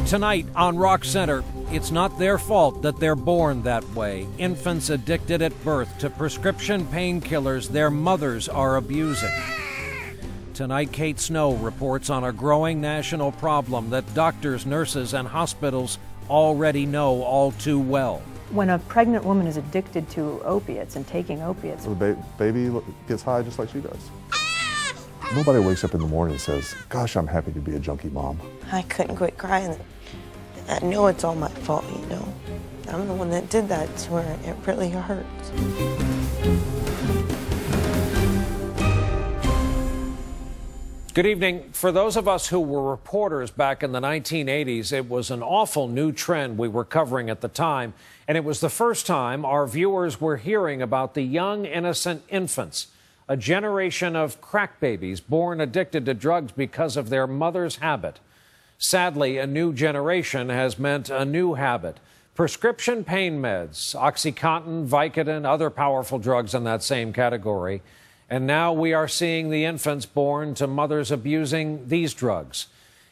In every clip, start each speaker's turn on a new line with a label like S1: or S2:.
S1: Tonight on Rock Center, it's not their fault that they're born that way. Infants addicted at birth to prescription painkillers their mothers are abusing. Tonight, Kate Snow reports on a growing national problem that doctors, nurses, and hospitals already know all too well.
S2: When a pregnant woman is addicted to opiates and taking opiates,
S3: the baby gets high just like she does. Nobody wakes up in the morning and says, gosh, I'm happy to be a junkie mom.
S4: I couldn't quit crying. I know it's all my fault, you know. I'm the one that did that to her. It really hurts.
S1: Good evening. For those of us who were reporters back in the 1980s, it was an awful new trend we were covering at the time, and it was the first time our viewers were hearing about the young, innocent infants, a generation of crack babies born addicted to drugs because of their mother's habit. Sadly, a new generation has meant a new habit. Prescription pain meds, OxyContin, Vicodin, other powerful drugs in that same category. And now we are seeing the infants born to mothers abusing these drugs.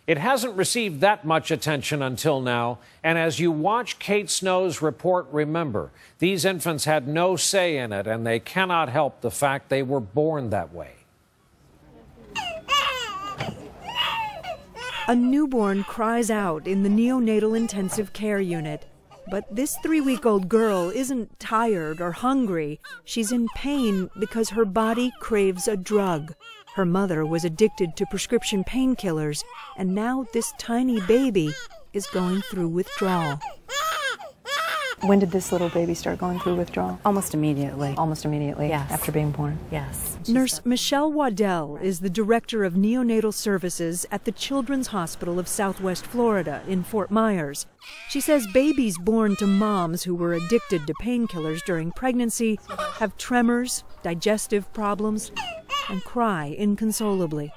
S1: It hasn't received that much attention until now, and as you watch Kate Snow's report, remember, these infants had no say in it, and they cannot help the fact they were born that way.
S5: A newborn cries out in the neonatal intensive care unit. But this 3-week-old girl isn't tired or hungry. She's in pain because her body craves a drug. Her mother was addicted to prescription painkillers, and now this tiny baby is going through withdrawal.
S2: when did this little baby start going through withdrawal?
S6: Almost immediately.
S2: Almost immediately,
S6: yes.
S2: After being born?
S6: Yes.
S5: Nurse Michelle Waddell is the director of neonatal services at the Children's Hospital of Southwest Florida in Fort Myers. She says babies born to moms who were addicted to painkillers during pregnancy have tremors, digestive problems, and cry inconsolably.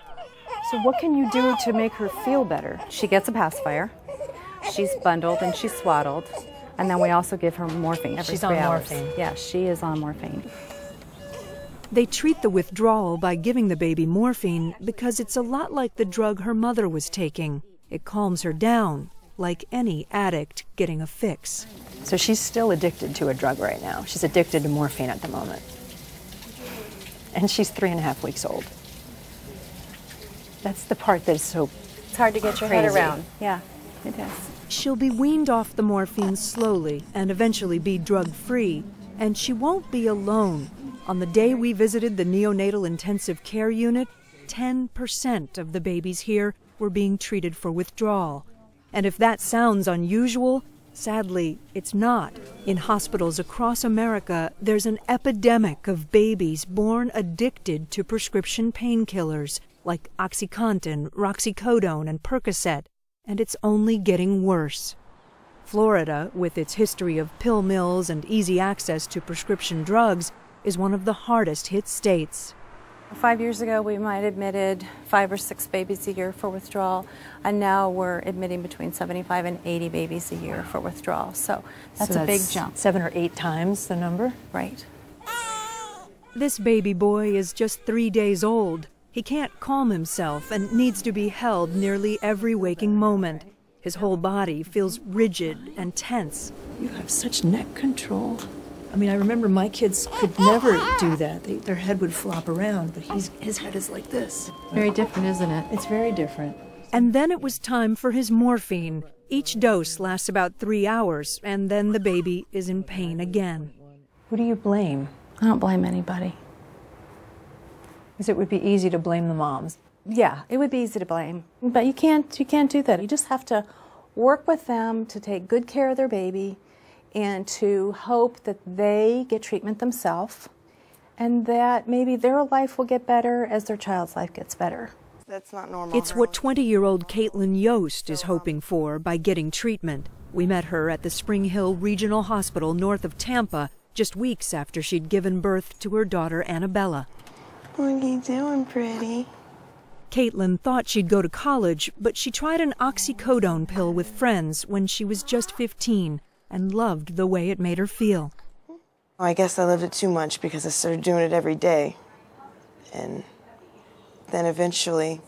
S2: So what can you do to make her feel better?
S6: She gets a pacifier. She's bundled and she's swaddled. And then we also give her morphine every 3 hours. Morphine. Yes, she is on morphine.
S5: They treat the withdrawal by giving the baby morphine because it's a lot like the drug her mother was taking. It calms her down, like any addict getting a fix.
S2: So she's still addicted to a drug right now. She's addicted to morphine at the moment. And she's 3.5 weeks old. That's the part that's so
S6: It's hard to get your head around. Yeah, it is.
S5: She'll be weaned off the morphine slowly and eventually be drug-free. And she won't be alone. On the day we visited the neonatal intensive care unit, 10% of the babies here were being treated for withdrawal. And if that sounds unusual, sadly, it's not. In hospitals across America, there's an epidemic of babies born addicted to prescription painkillers like OxyContin, Roxicodone, and Percocet, and it's only getting worse. Florida, with its history of pill mills and easy access to prescription drugs, is one of the hardest hit states.
S6: 5 years ago, we might have admitted 5 or 6 babies a year for withdrawal, and now we're admitting between 75 and 80 babies a year for withdrawal. So that's a big jump.
S2: 7 or 8 times the number?
S6: Right.
S5: This baby boy is just 3 days old. He can't calm himself and needs to be held nearly every waking moment. His whole body feels rigid and tense.
S7: You have such neck control. I mean, I remember my kids could never do that. Their head would flop around, but his head is like this.
S6: Very different, isn't it?
S7: It's very different.
S5: And then it was time for his morphine. Each dose lasts about 3 hours, and then the baby is in pain again.
S2: Who do you blame?
S6: I don't blame anybody.
S2: Because it would be easy to blame the moms.
S6: Yeah, it would be easy to blame. But you can't do that. You just have to work with them to take good care of their baby and to hope that they get treatment themselves and that maybe their life will get better as their child's life gets better.
S4: That's not normal.
S5: It's what 20-year-old Caitlin Yost is hoping for by getting treatment. We met her at the Spring Hill Regional Hospital north of Tampa just weeks after she'd given birth to her daughter Annabella.
S4: What are you doing, pretty?
S5: Caitlin thought she'd go to college, but she tried an oxycodone pill with friends when she was just 15 and loved the way it made her feel.
S4: I guess I loved it too much because I started doing it every day. And then eventually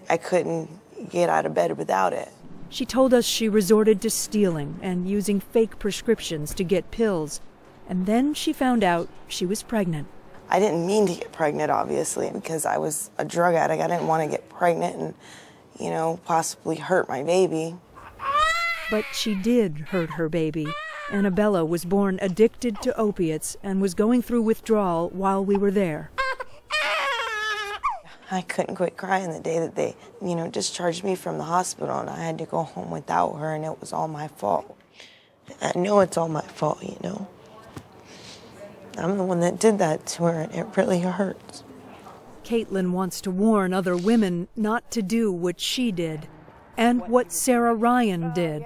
S4: I couldn't get out of bed without it.
S5: She told us she resorted to stealing and using fake prescriptions to get pills. And then she found out she was pregnant.
S4: I didn't mean to get pregnant, obviously, because I was a drug addict. I didn't want to get pregnant and, you know, possibly hurt my baby.
S5: But she did hurt her baby. Annabella was born addicted to opiates and was going through withdrawal while we were there.
S4: I couldn't quit crying the day that they, you know, discharged me from the hospital, and I had to go home without her, and it was all my fault. I know it's all my fault, you know. I'm the one that did that to her, and it really hurts.
S5: Caitlin wants to warn other women not to do what she did and what Sarah Ryan did.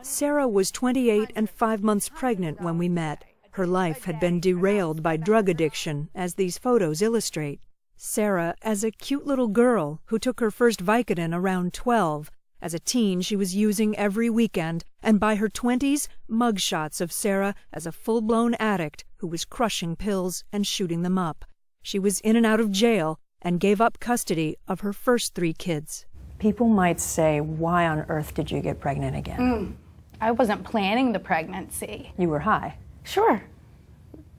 S5: Sarah was 28 and 5 months pregnant when we met. Her life had been derailed by drug addiction, as these photos illustrate. Sarah as a cute little girl who took her first Vicodin around 12. As a teen, she was using every weekend, and by her 20s, mugshots of Sarah as a full-blown addict who was crushing pills and shooting them up. She was in and out of jail and gave up custody of her first 3 kids.
S2: People might say, why on earth did you get pregnant again?
S6: I wasn't planning the pregnancy.
S2: You were high.
S6: Sure.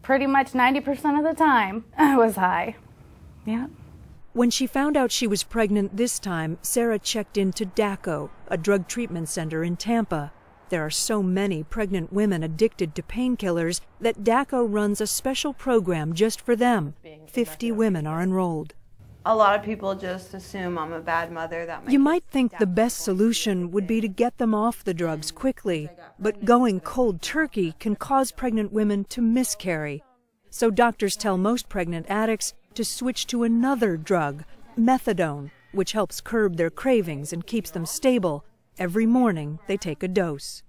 S6: Pretty much 90% of the time, I was high. Yeah.
S5: When she found out she was pregnant this time, Sarah checked into DACO, a drug treatment center in Tampa. There are so many pregnant women addicted to painkillers that DACO runs a special program just for them. 50 women are enrolled.
S8: A lot of people just assume I'm a bad mother.
S5: You might think the best solution would be to get them off the drugs quickly, but going cold turkey can cause pregnant women to miscarry. So doctors tell most pregnant addicts to switch to another drug, methadone, which helps curb their cravings and keeps them stable. Every morning they take a dose.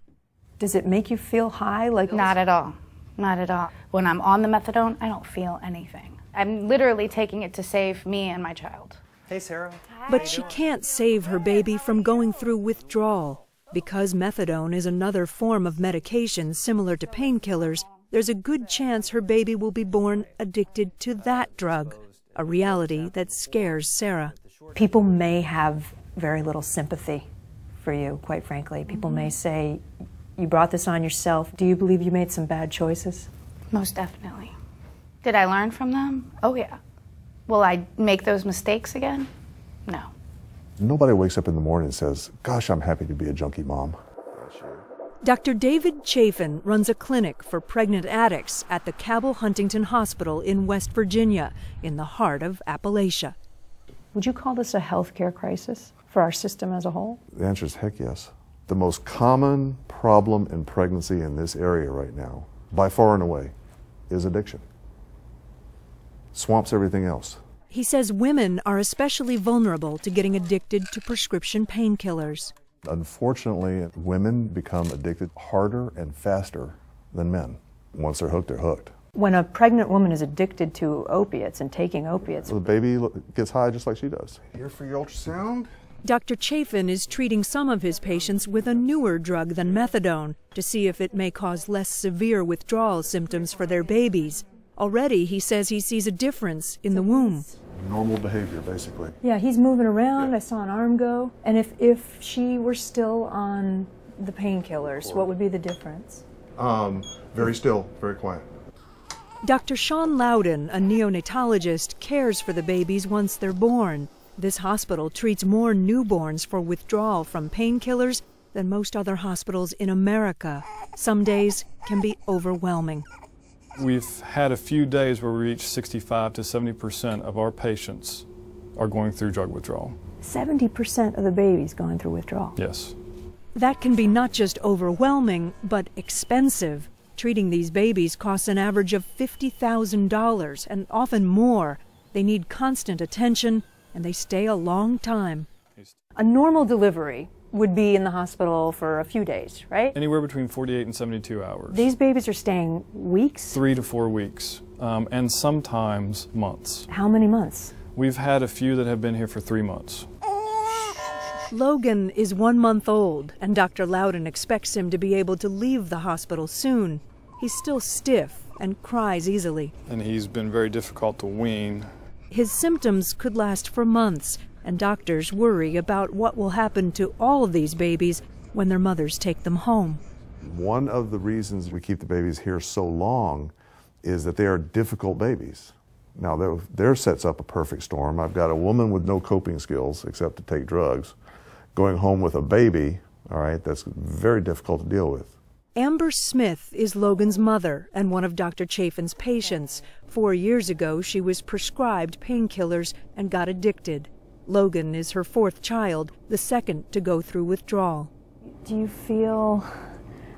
S2: Does it make you feel high?
S6: Not at all. Not at all. When I'm on the methadone, I don't feel anything. I'm literally taking it to save me and my child.
S9: Hey, Sarah.
S5: But she can't save her baby from going through withdrawal. Because methadone is another form of medication similar to painkillers, there's a good chance her baby will be born addicted to that drug, a reality that scares Sarah.
S2: People may have very little sympathy for you, quite frankly. People may say, you brought this on yourself. Do you believe you made some bad choices?
S6: Most definitely. Did I learn from them? Oh, yeah. Will I make those mistakes again? No.
S3: Nobody wakes up in the morning and says, gosh, I'm happy to be a junkie mom.
S5: Dr. David Chafin runs a clinic for pregnant addicts at the Cabell Huntington Hospital in West Virginia, in the heart of Appalachia.
S2: Would you call this a healthcare crisis for our system as a whole?
S3: The answer is heck yes. The most common problem in pregnancy in this area right now, by far and away, is addiction. Swamps everything else.
S5: He says women are especially vulnerable to getting addicted to prescription painkillers.
S3: Unfortunately, women become addicted harder and faster than men. Once they're hooked.
S2: When a pregnant woman is addicted to opiates and taking opiates,
S3: The baby gets high just like she does.
S9: Here for your ultrasound.
S5: Dr. Chafin is treating some of his patients with a newer drug than methadone to see if it may cause less severe withdrawal symptoms for their babies. Already, he says he sees a difference in the womb.
S3: Normal behavior, basically.
S2: yeah, he's moving around. I saw an arm go. And if she were still on the painkillers, what would be the difference?
S3: Very still, very quiet.
S5: Dr. Sean Loudon, a neonatologist, cares for the babies once they're born. This hospital treats more newborns for withdrawal from painkillers than most other hospitals in America. Some days can be overwhelming.
S10: We've had a few days where we reach 65 to 70% of our patients are going through drug withdrawal.
S2: 70% of the babies going through withdrawal.
S10: Yes.
S5: That can be not just overwhelming, but expensive. Treating these babies costs an average of $50,000 and often more. They need constant attention and they stay a long time.
S2: A normal delivery would be in the hospital for a few days, right?
S10: Anywhere between 48 and 72 hours.
S2: These babies are staying weeks?
S10: 3 to 4 weeks, and sometimes months.
S2: How many months?
S10: We've had a few that have been here for 3 months.
S5: Logan is 1 month old, and Dr. Loudon expects him to be able to leave the hospital soon. He's still stiff and cries easily.
S10: And he's been very difficult to wean.
S5: His symptoms could last for months, and doctors worry about what will happen to all of these babies when their mothers take them home.
S3: One of the reasons we keep the babies here so long is that they are difficult babies. Now, there sets up a perfect storm. I've got a woman with no coping skills except to take drugs going home with a baby, all right, that's very difficult to deal with.
S5: Amber Smith is Logan's mother and one of Dr. Chafin's patients. 4 years ago, she was prescribed painkillers and got addicted. Logan is her 4th child, the second to go through withdrawal.
S2: Do you feel,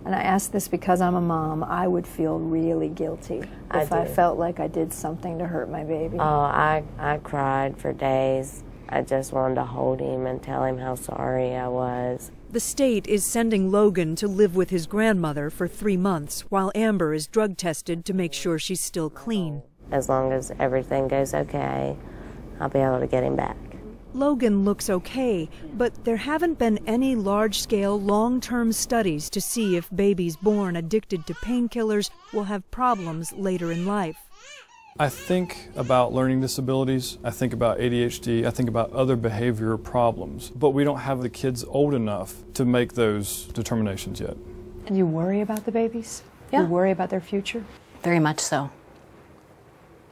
S2: and I ask this because I'm a mom, I would feel really guilty if I felt like I did something to hurt my baby.
S11: Oh, I cried for days. I just wanted to hold him and tell him how sorry I was.
S5: The state is sending Logan to live with his grandmother for 3 months while Amber is drug tested to make sure she's still clean.
S11: As long as everything goes okay, I'll be able to get him back.
S5: Logan looks okay, but there haven't been any large-scale, long-term studies to see if babies born addicted to painkillers will have problems later in life.
S10: I think about learning disabilities, I think about ADHD, I think about other behavioral problems, but we don't have the kids old enough to make those determinations yet.
S2: And you worry about the babies?
S6: Yeah.
S2: You worry about their future?
S6: Very much so.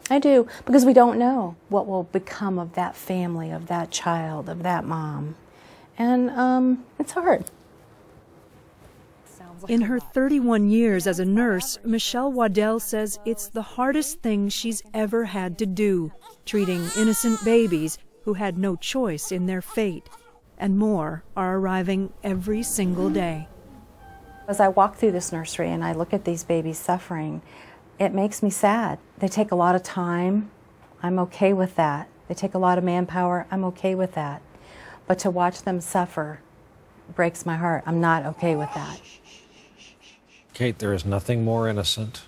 S6: I do, because we don't know what will become of that family, of that child, of that mom. And it's hard.
S5: In her 31 years as a nurse, Michelle Waddell says it's the hardest thing she's ever had to do, treating innocent babies who had no choice in their fate. And more are arriving every single day.
S6: As I walk through this nursery and I look at these babies suffering, it makes me sad. They take a lot of time. I'm okay with that. They take a lot of manpower. I'm okay with that. But to watch them suffer breaks my heart. I'm not okay with that.
S1: Kate, there is nothing more innocent,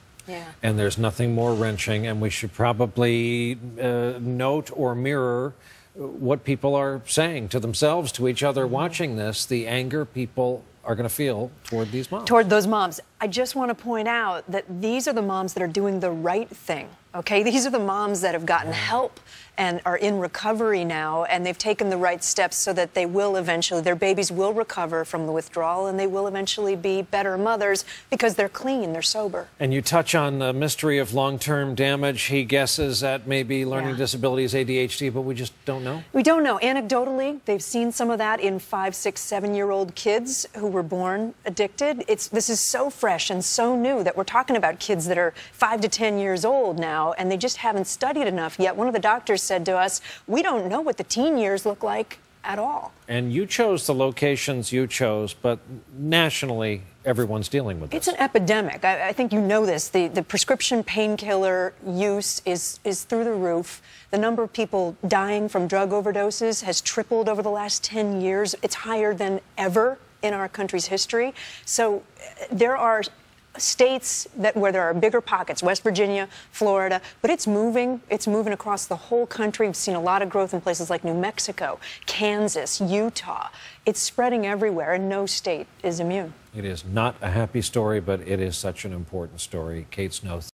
S1: and there's nothing more wrenching, and we should probably note or mirror what people are saying to themselves, to each other watching this, the anger people are going to feel toward these moms.
S12: Toward those moms. I just want to point out that these are the moms that are doing the right thing, okay? These are the moms that have gotten help and are in recovery now, and they've taken the right steps so that they will eventually, their babies will recover from the withdrawal, and they will eventually be better mothers because they're clean, they're sober.
S1: And you touch on the mystery of long-term damage. He guesses at maybe learning disabilities, ADHD, but we just don't know.
S12: We don't know. Anecdotally, they've seen some of that in 5-, 6-, 7-year-old kids who were born addicted. This is so fresh and so new that we're talking about kids that are 5 to 10 years old now, and they just haven't studied enough yet. One of the doctors said to us, we don't know what the teen years look like at all.
S1: And you chose the locations you chose, but nationally, everyone's dealing with this.
S12: It's an epidemic. I think you know this. The prescription painkiller use is through the roof. The number of people dying from drug overdoses has tripled over the last 10 years. It's higher than ever in our country's history. So there are states where there are bigger pockets, West Virginia, Florida, but it's moving across the whole country. We've seen a lot of growth in places like New Mexico, Kansas, Utah. It's spreading everywhere, and no state is immune.
S1: It is not a happy story, but it is such an important story. Kate Snow.